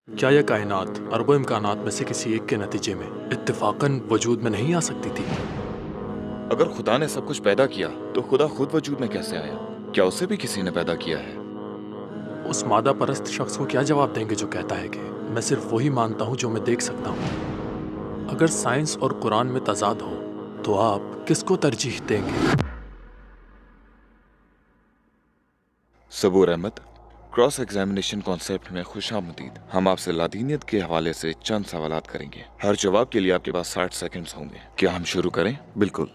کیا یہ کائنات اربوں امکانات میں سے کسی ایک کے نتیجے میں اتفاقاً وجود میں نہیں آ سکتی تھی؟ اگر خدا نے سب کچھ پیدا کیا تو خدا خود وجود میں کیسے آیا؟ کیا اسے بھی کسی نے پیدا کیا ہے؟ اس مادہ پرست شخص کو کیا جواب دیں گے جو کہتا ہے کہ میں صرف وہی مانتا ہوں جو میں دیکھ سکتا ہوں؟ اگر سائنس اور قرآن میں تضاد ہو تو آپ کس کو ترجیح دیں گے؟ Saboor Ahmed, cross examination concept میں خوش آمدید۔ ہم آپ سے لادینیت کے حوالے سے چند سوالات کریں گے۔ ہر جواب کے لیے آپ کے پاس 60 سیکنڈز ہوں گے۔ کیا ہم شروع کریں؟ بالکل۔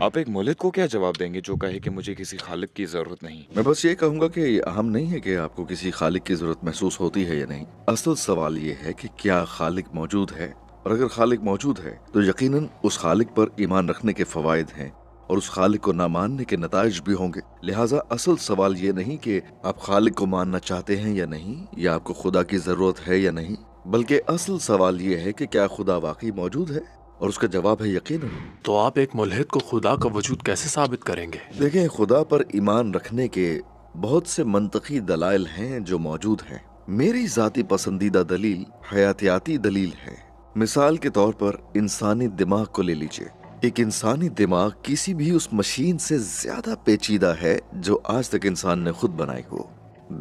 آپ ایک مولد کو کیا جواب دیں گے جو کہے کہ مجھے کسی خالق کی ضرورت نہیں؟ میں بس یہ کہوں گا کہ اہم نہیں ہے کہ آپ کو کسی خالق کی ضرورت محسوس ہوتی ہے یا نہیں، اصل سوال یہ ہے کہ کیا خالق موجود ہے، اور اگر خالق موجود ہے تو یقیناً اس خالق پر ایمان رکھنے کے فوائد ہیں اور اس خالق کو نہ ماننے کے نتائج بھی ہوں گے۔ لہٰذا اصل سوال یہ نہیں کہ آپ خالق کو ماننا چاہتے ہیں یا نہیں، یا آپ کو خدا کی ضرورت ہے یا نہیں، بلکہ اصل سوال یہ ہے کہ کیا خدا واقعی موجود ہے، اور اس کا جواب ہے یقیناً۔ تو آپ ایک ملحد کو خدا کا وجود کیسے ثابت کریں گے؟ دیکھیں، خدا پر ایمان رکھنے کے بہت سے منطقی دلائل ہیں جو موجود ہیں۔ میری ذاتی پسندیدہ دلیل حیاتیاتی دلیل ہے۔ مثال کے طور پر انسانی دماغ کو لے لیجئے۔ ایک انسانی دماغ کسی بھی اس مشین سے زیادہ پیچیدہ ہے جو آج تک انسان نے خود بنائی ہو۔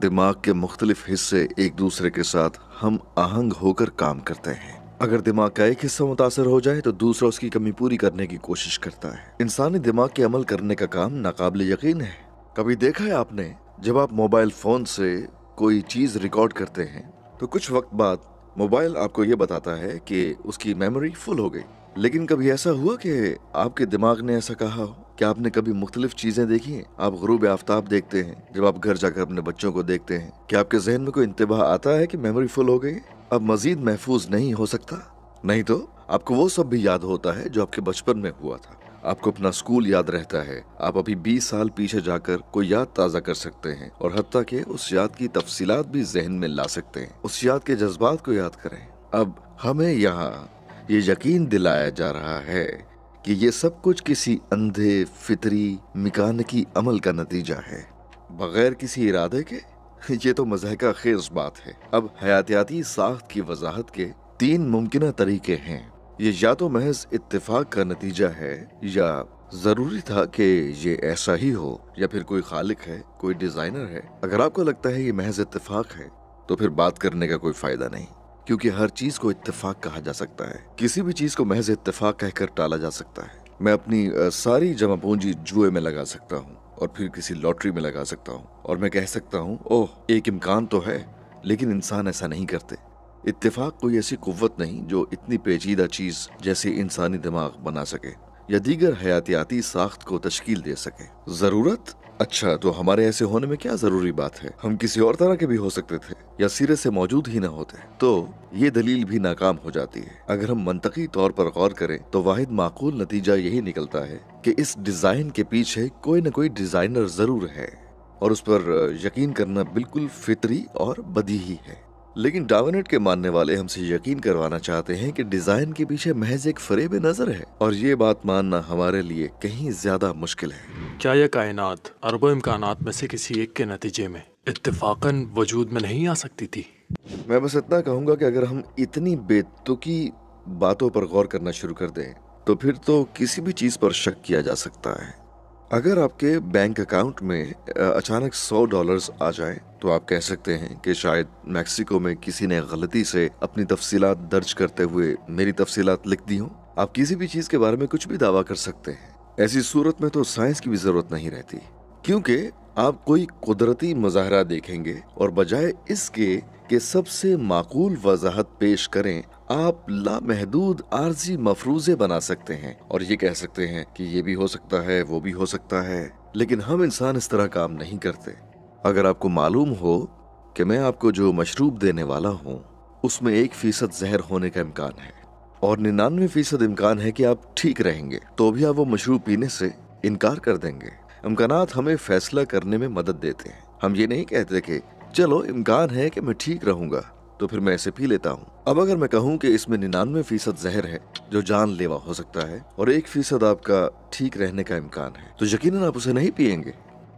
دماغ کے مختلف حصے ایک دوسرے کے ساتھ ہم آہنگ ہو کر کام کرتے ہیں۔ اگر دماغ کا ایک حصہ متاثر ہو جائے تو دوسرا اس کی کمی پوری کرنے کی کوشش کرتا ہے۔ انسانی دماغ کے عمل کرنے کا کام ناقابل یقین ہے۔ کبھی دیکھا ہے آپ نے، جب آپ موبائل فون سے کوئی چیز ریکارڈ کرتے ہیں تو کچھ وقت بعد موبائل آپ کو یہ بتاتا ہے کہ اس کی میموری فل ہو گئی، لیکن کبھی ایسا ہوا کہ آپ کے دماغ نے ایسا کہا ہو؟ کہ آپ نے کبھی مختلف چیزیں دیکھی ہیں؟ آپ غروب آفتاب دیکھتے ہیں، جب آپ گھر جا کر اپنے بچوں کو دیکھتے ہیں، کہ آپ کے ذہن میں کوئی انتباہ آتا ہے کہ میموری فل ہو گئی ہے، اب مزید محفوظ نہیں ہو سکتا؟ نہیں تو آپ کو وہ سب بھی یاد ہوتا ہے جو آپ کے بچپن میں ہوا تھا۔ آپ کو اپنا اسکول یاد رہتا ہے، آپ ابھی 20 سال پیچھے جا کر کوئی یاد تازہ کر سکتے ہیں، اور حتیٰ کہ اس یاد کی تفصیلات بھی ذہن میں لا سکتے ہیں، اس یاد کے جذبات کو یاد کریں۔ اب ہمیں یہاں یہ یقین دلایا جا رہا ہے کہ یہ سب کچھ کسی اندھے فطری میکانکی عمل کا نتیجہ ہے، بغیر کسی ارادے کے۔ یہ تو مضحکہ خیز بات ہے۔ اب حیاتیاتی ساخت کی وضاحت کے 3 ممکنہ طریقے ہیں۔ یہ یا تو محض اتفاق کا نتیجہ ہے، یا ضروری تھا کہ یہ ایسا ہی ہو، یا پھر کوئی خالق ہے، کوئی ڈیزائنر ہے۔ اگر آپ کو لگتا ہے یہ محض اتفاق ہے تو پھر بات کرنے کا کوئی فائدہ نہیں، کیونکہ ہر چیز کو اتفاق کہا جا سکتا ہے۔ کسی بھی چیز کو محض اتفاق کہہ کر ٹالا جا سکتا ہے۔ میں اپنی ساری جمع پونجی جوئے میں لگا سکتا ہوں، اور پھر کسی لاٹری میں لگا سکتا ہوں، اور میں کہہ سکتا ہوں اوہ ایک امکان تو ہے، لیکن انسان ایسا نہیں کرتے۔ اتفاق کوئی ایسی قوت نہیں جو اتنی پیچیدہ چیز جیسے انسانی دماغ بنا سکے یا دیگر حیاتیاتی ساخت کو تشکیل دے سکے۔ ضرورت؟ اچھا، تو ہمارے ایسے ہونے میں کیا ضروری بات ہے؟ ہم کسی اور طرح کے بھی ہو سکتے تھے، یا سرے سے موجود ہی نہ ہوتے، تو یہ دلیل بھی ناکام ہو جاتی ہے۔ اگر ہم منطقی طور پر غور کریں تو واحد معقول نتیجہ یہی نکلتا ہے کہ اس ڈیزائن کے پیچھے کوئی نہ کوئی ڈیزائنر ضرور ہے، اور اس پر یقین کرنا بالکل فطری اور بدیہی ہے۔ لیکن ڈاونٹ کے ماننے والے ہم سے یقین کروانا چاہتے ہیں کہ ڈیزائن کے پیچھے محض ایک فریب نظر ہے، اور یہ بات ماننا ہمارے لیے کہیں زیادہ مشکل ہے۔ کیا یہ کائنات اربوں امکانات میں سے کسی ایک کے نتیجے میں اتفاقاً وجود میں نہیں آ سکتی تھی؟ میں بس اتنا کہوں گا کہ اگر ہم اتنی بے تکی باتوں پر غور کرنا شروع کر دیں تو پھر تو کسی بھی چیز پر شک کیا جا سکتا ہے۔ اگر آپ کے بینک اکاؤنٹ میں اچانک $100 آ جائیں تو آپ کہہ سکتے ہیں کہ شاید میکسیکو میں کسی نے غلطی سے اپنی تفصیلات درج کرتے ہوئے میری تفصیلات لکھ دی ہوں۔ آپ کسی بھی چیز کے بارے میں کچھ بھی دعویٰ کر سکتے ہیں۔ ایسی صورت میں تو سائنس کی بھی ضرورت نہیں رہتی، کیونکہ آپ کوئی قدرتی مظاہرہ دیکھیں گے اور بجائے اس کے کہ سب سے معقول وضاحت پیش کریں، آپ لامحدود عارضی مفروضے بنا سکتے ہیں اور یہ کہہ سکتے ہیں کہ یہ بھی ہو سکتا ہے، وہ بھی ہو سکتا ہے۔ لیکن ہم انسان اس طرح کام نہیں کرتے۔ اگر آپ کو معلوم ہو کہ میں آپ کو جو مشروب دینے والا ہوں اس میں 1% زہر ہونے کا امکان ہے، اور 99% امکان ہے کہ آپ ٹھیک رہیں گے، تو بھی آپ وہ مشروب پینے سے انکار کر دیں گے۔ امکانات ہمیں فیصلہ کرنے میں مدد دیتے ہیں۔ ہم یہ نہیں کہتے کہ چلو امکان ہے کہ میں ٹھیک رہوں گا تو پھر میں اسے پی لیتا ہوں۔ اب اگر میں کہوں کہ اس میں 99% زہر ہے جو جان لیوا ہو سکتا ہے، اور 1% آپ کا ٹھیک رہنے کا امکان ہے، تو یقیناً آپ اسے نہیں پیئیں گے۔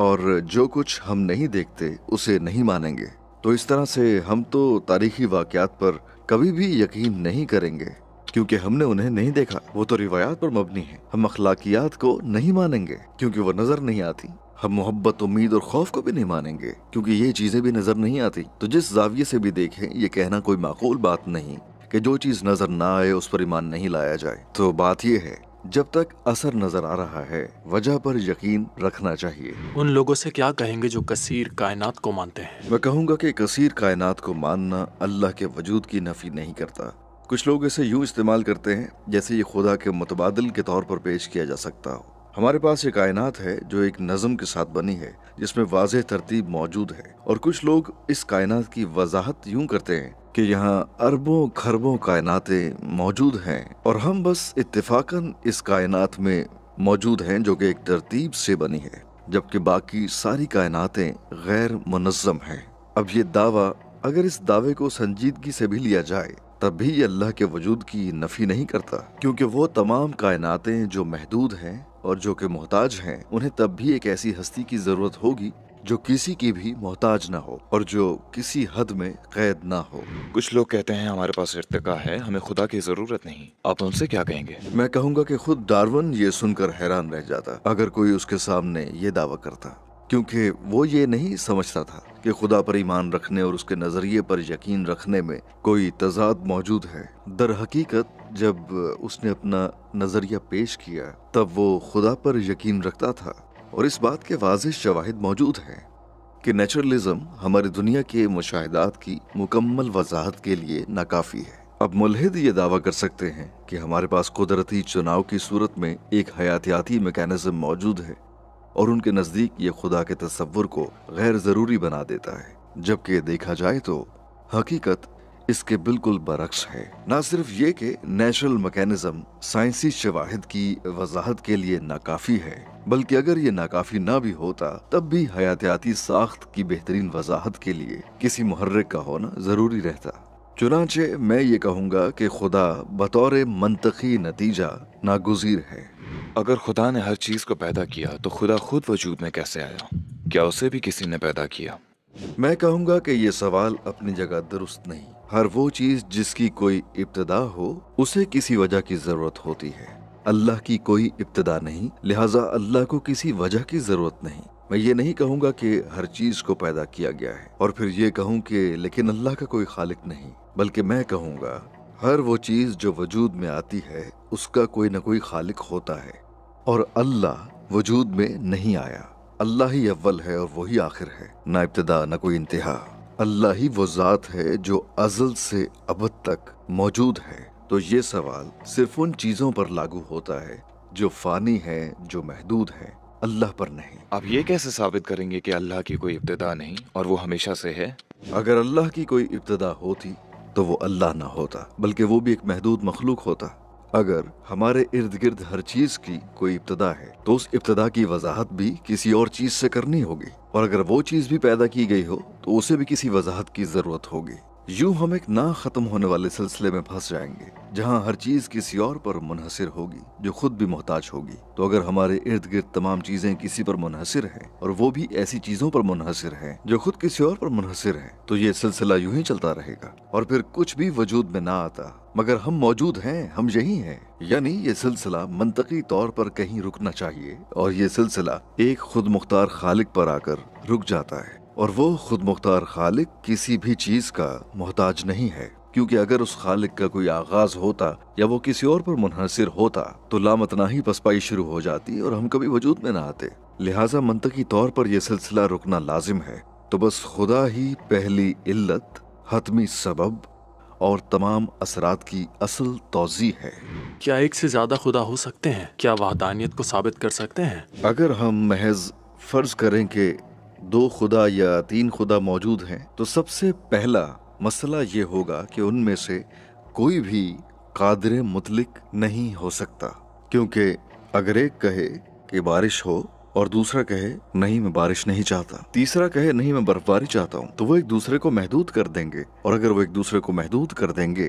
اور جو کچھ ہم نہیں دیکھتے اسے نہیں مانیں گے، تو اس طرح سے ہم تو تاریخی واقعات پر کبھی بھی یقین نہیں کریں گے، کیونکہ ہم نے انہیں نہیں دیکھا، وہ تو روایات پر مبنی ہیں۔ ہم اخلاقیات کو نہیں مانیں گے کیونکہ وہ نظر نہیں آتی۔ ہم محبت، امید اور خوف کو بھی نہیں مانیں گے کیونکہ یہ چیزیں بھی نظر نہیں آتی۔ تو جس زاویے سے بھی دیکھیں، یہ کہنا کوئی معقول بات نہیں کہ جو چیز نظر نہ آئے اس پر ایمان نہیں لایا جائے۔ تو بات یہ ہے، جب تک اثر نظر آ رہا ہے وجہ پر یقین رکھنا چاہیے۔ ان لوگوں سے کیا کہیں گے جو کثیر کائنات کو مانتے ہیں؟ میں کہوں گا کہ کثیر کائنات کو ماننا اللہ کے وجود کی نفی نہیں کرتا۔ کچھ لوگ اسے یوں استعمال کرتے ہیں جیسے یہ خدا کے متبادل کے طور پر پیش کیا جا سکتا ہو۔ ہمارے پاس یہ کائنات ہے جو ایک نظم کے ساتھ بنی ہے، جس میں واضح ترتیب موجود ہے، اور کچھ لوگ اس کائنات کی وضاحت یوں کرتے ہیں کہ یہاں اربوں کھربوں کائناتیں موجود ہیں اور ہم بس اتفاقاً اس کائنات میں موجود ہیں جو کہ ایک ترتیب سے بنی ہے، جبکہ باقی ساری کائناتیں غیر منظم ہیں۔ اب یہ دعویٰ، اگر اس دعوے کو سنجیدگی سے بھی لیا جائے، تب بھی یہ اللہ کے وجود کی نفی نہیں کرتا، کیونکہ وہ تمام کائناتیں جو محدود ہیں اور جو کہ محتاج ہیں، انہیں تب بھی ایک ایسی ہستی کی ضرورت ہوگی جو کسی کی بھی محتاج نہ ہو اور جو کسی حد میں قید نہ ہو۔ کچھ لوگ کہتے ہیں ہمارے پاس ارتقا ہے، ہمیں خدا کی ضرورت نہیں۔ آپ ان سے کیا کہیں گے؟ میں کہوں گا کہ خود ڈارون یہ سن کر حیران رہ جاتا اگر کوئی اس کے سامنے یہ دعویٰ کرتا، کیونکہ وہ یہ نہیں سمجھتا تھا کہ خدا پر ایمان رکھنے اور اس کے نظریے پر یقین رکھنے میں کوئی تضاد موجود ہے۔ در حقیقت جب اس نے اپنا نظریہ پیش کیا تب وہ خدا پر یقین رکھتا تھا، اور اس بات کے واضح شواہد موجود ہیں کہ نیچرلزم ہماری دنیا کے مشاہدات کی مکمل وضاحت کے لیے ناکافی ہے۔ اب ملحد یہ دعویٰ کر سکتے ہیں کہ ہمارے پاس قدرتی چناؤ کی صورت میں ایک حیاتیاتی میکانزم موجود ہے، اور ان کے نزدیک یہ خدا کے تصور کو غیر ضروری بنا دیتا ہے، جبکہ دیکھا جائے تو حقیقت اس کے بالکل برعکس ہے۔ نہ صرف یہ کہ نیچرل میکانزم سائنسی شواہد کی وضاحت کے لیے ناکافی ہے، بلکہ اگر یہ ناکافی نہ بھی ہوتا تب بھی حیاتیاتی ساخت کی بہترین وضاحت کے لیے کسی محرک کا ہونا ضروری رہتا۔ چنانچہ میں یہ کہوں گا کہ خدا بطور منطقی نتیجہ ناگزیر ہے۔ اگر خدا نے ہر چیز کو پیدا کیا تو خدا خود وجود میں کیسے آیا؟ کیا اسے بھی کسی نے پیدا کیا؟ میں کہوں گا کہ یہ سوال اپنی جگہ درست نہیں۔ ہر وہ چیز جس کی کوئی ابتدا ہو اسے کسی وجہ کی ضرورت ہوتی ہے۔ اللہ کی کوئی ابتدا نہیں، لہٰذا اللہ کو کسی وجہ کی ضرورت نہیں۔ میں یہ نہیں کہوں گا کہ ہر چیز کو پیدا کیا گیا ہے اور پھر یہ کہوں کہ لیکن اللہ کا کوئی خالق نہیں، بلکہ میں کہوں گا ہر وہ چیز جو وجود میں آتی ہے اس کا کوئی نہ کوئی خالق ہوتا ہے، اور اللہ وجود میں نہیں آیا۔ اللہ ہی اول ہے اور وہی آخر ہے، نہ ابتدا نہ کوئی انتہا۔ اللہ ہی وہ ذات ہے جو ازل سے ابد تک موجود ہے۔ تو یہ سوال صرف ان چیزوں پر لاگو ہوتا ہے جو فانی ہے، جو محدود ہے، اللہ پر نہیں۔ آپ یہ کیسے ثابت کریں گے کہ اللہ کی کوئی ابتدا نہیں اور وہ ہمیشہ سے ہے؟ اگر اللہ کی کوئی ابتدا ہوتی تو وہ اللہ نہ ہوتا، بلکہ وہ بھی ایک محدود مخلوق ہوتا۔ اگر ہمارے ارد گرد ہر چیز کی کوئی ابتدا ہے تو اس ابتدا کی وضاحت بھی کسی اور چیز سے کرنی ہوگی، اور اگر وہ چیز بھی پیدا کی گئی ہو تو اسے بھی کسی وضاحت کی ضرورت ہوگی۔ یوں ہم ایک نہ ختم ہونے والے سلسلے میں پھنس جائیں گے جہاں ہر چیز کسی اور پر منحصر ہوگی جو خود بھی محتاج ہوگی۔ تو اگر ہمارے ارد گرد تمام چیزیں کسی پر منحصر ہیں اور وہ بھی ایسی چیزوں پر منحصر ہیں جو خود کسی اور پر منحصر ہیں، تو یہ سلسلہ یوں ہی چلتا رہے گا اور پھر کچھ بھی وجود میں نہ آتا مگر ہم موجود ہیں، ہم یہی ہیں۔ یعنی یہ سلسلہ منطقی طور پر کہیں رکنا چاہیے، اور یہ سلسلہ ایک خود مختار خالق پر آ کر رک جاتا ہے، اور وہ خود مختار خالق کسی بھی چیز کا محتاج نہیں ہے، کیونکہ اگر اس خالق کا کوئی آغاز ہوتا یا وہ کسی اور پر منحصر ہوتا تو لامتناہی پسپائی شروع ہو جاتی اور ہم کبھی وجود میں نہ آتے۔ لہٰذا منطقی طور پر یہ سلسلہ رکنا لازم ہے۔ تو بس خدا ہی پہلی علت، حتمی سبب اور تمام اثرات کی اصل توضیح ہے۔ کیا ایک سے زیادہ خدا ہو سکتے ہیں؟ کیا وحدانیت کو ثابت کر سکتے ہیں؟ اگر ہم محض فرض کریں کہ 2 خدا یا 3 خدا موجود ہیں تو سب سے پہلا مسئلہ یہ ہوگا کہ ان میں سے کوئی بھی قادر مطلق نہیں ہو سکتا، کیونکہ اگر ایک کہے کہ بارش ہو اور دوسرا کہے نہیں میں بارش نہیں چاہتا، تیسرا کہے نہیں میں برف باری چاہتا ہوں، تو وہ ایک دوسرے کو محدود کر دیں گے، اور اگر وہ ایک دوسرے کو محدود کر دیں گے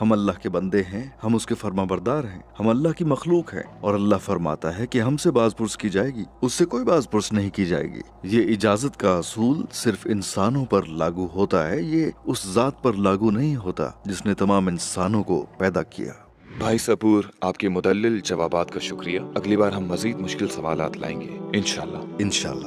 ہم اللہ کے بندے ہیں، ہم اس کے فرما بردار ہیں، ہم اللہ کی مخلوق ہیں، اور اللہ فرماتا ہے کہ ہم سے باز پرس کی جائے گی، اس سے کوئی باز پرس نہیں کی جائے گی۔ یہ اجازت کا اصول صرف انسانوں پر لاگو ہوتا ہے، یہ اس ذات پر لاگو نہیں ہوتا جس نے تمام انسانوں کو پیدا کیا۔ بھائی سپور، آپ کے مدلل جوابات کا شکریہ۔ اگلی بار ہم مزید مشکل سوالات لائیں گے انشاءاللہ۔ انشاءاللہ۔